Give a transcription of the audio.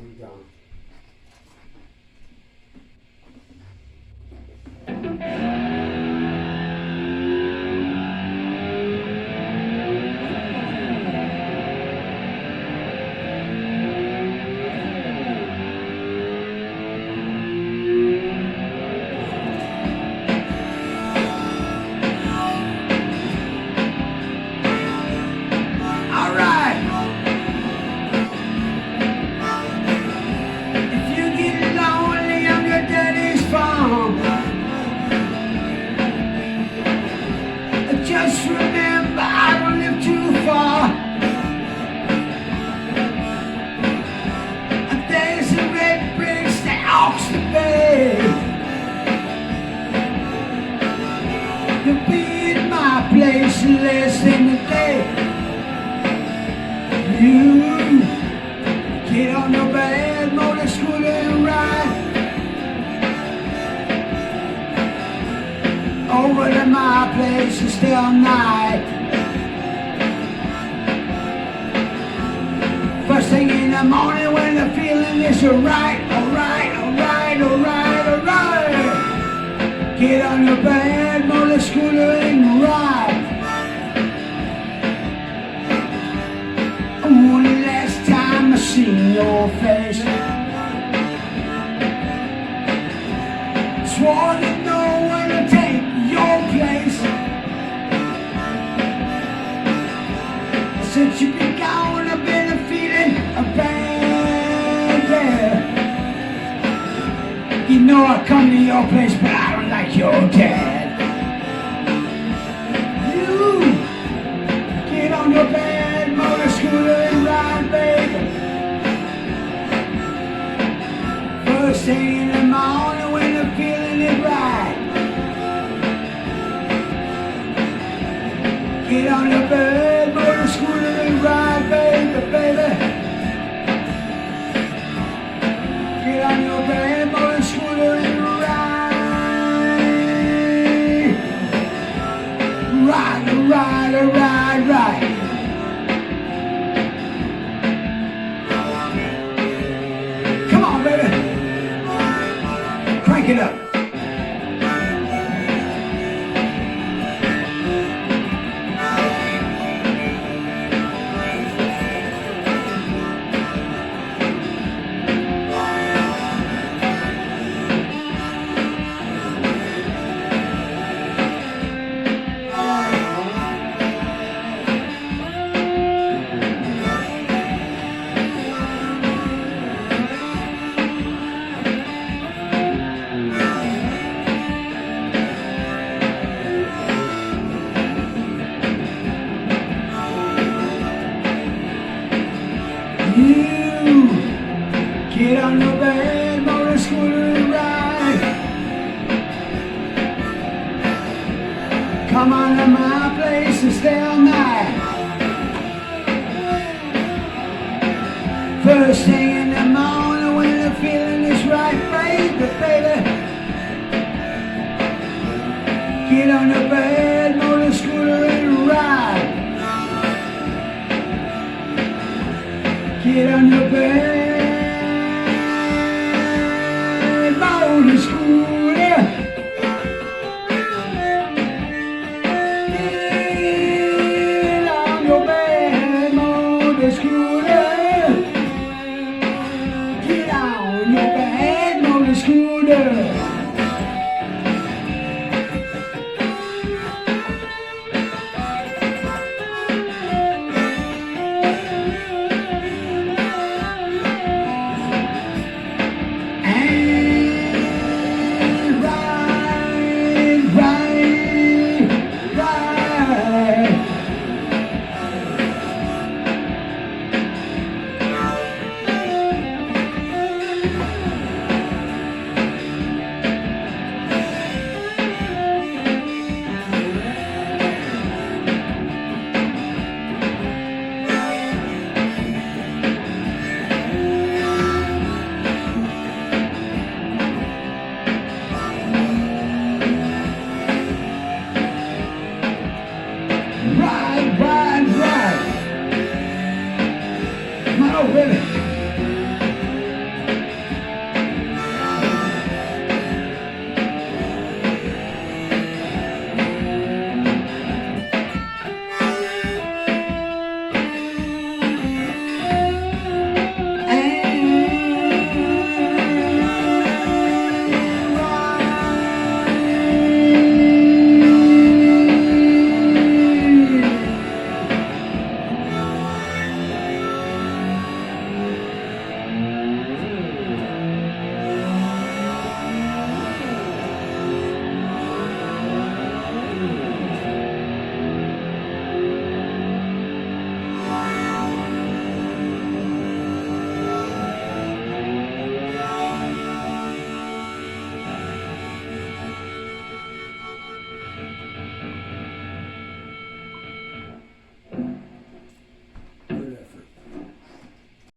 I'm done. Just remember, I don't live too far. And there's a red bridge that Oxford Bay. You'll be in my place in less than a day. You get on your bad motor scooter and ride over to my place and stay all night. First thing in the morning when the feeling is alright, alright, alright, alright, alright. Get on your bad motor scooter and ride. Oh, the last time I seen your face, swore to know when to take your place. Since you've been gone, I've been feeling bad there. You know I come to your place, but I don't like your dad. You get on your bad motor scooter and ride, baby. First thing in the morning when the feeling is right. Get on your bed, motor scooter and ride, baby, baby. Get on your bed, motor scooter and ride. Ride, ride, ride, ride. Come on, baby. Crank it up. You get on your bad motor scooter and ride. Come on to my place and stay all night. First thing in the morning when the feeling is right, baby, baby. Get on your bad motor scooter and ride. Get on your bed.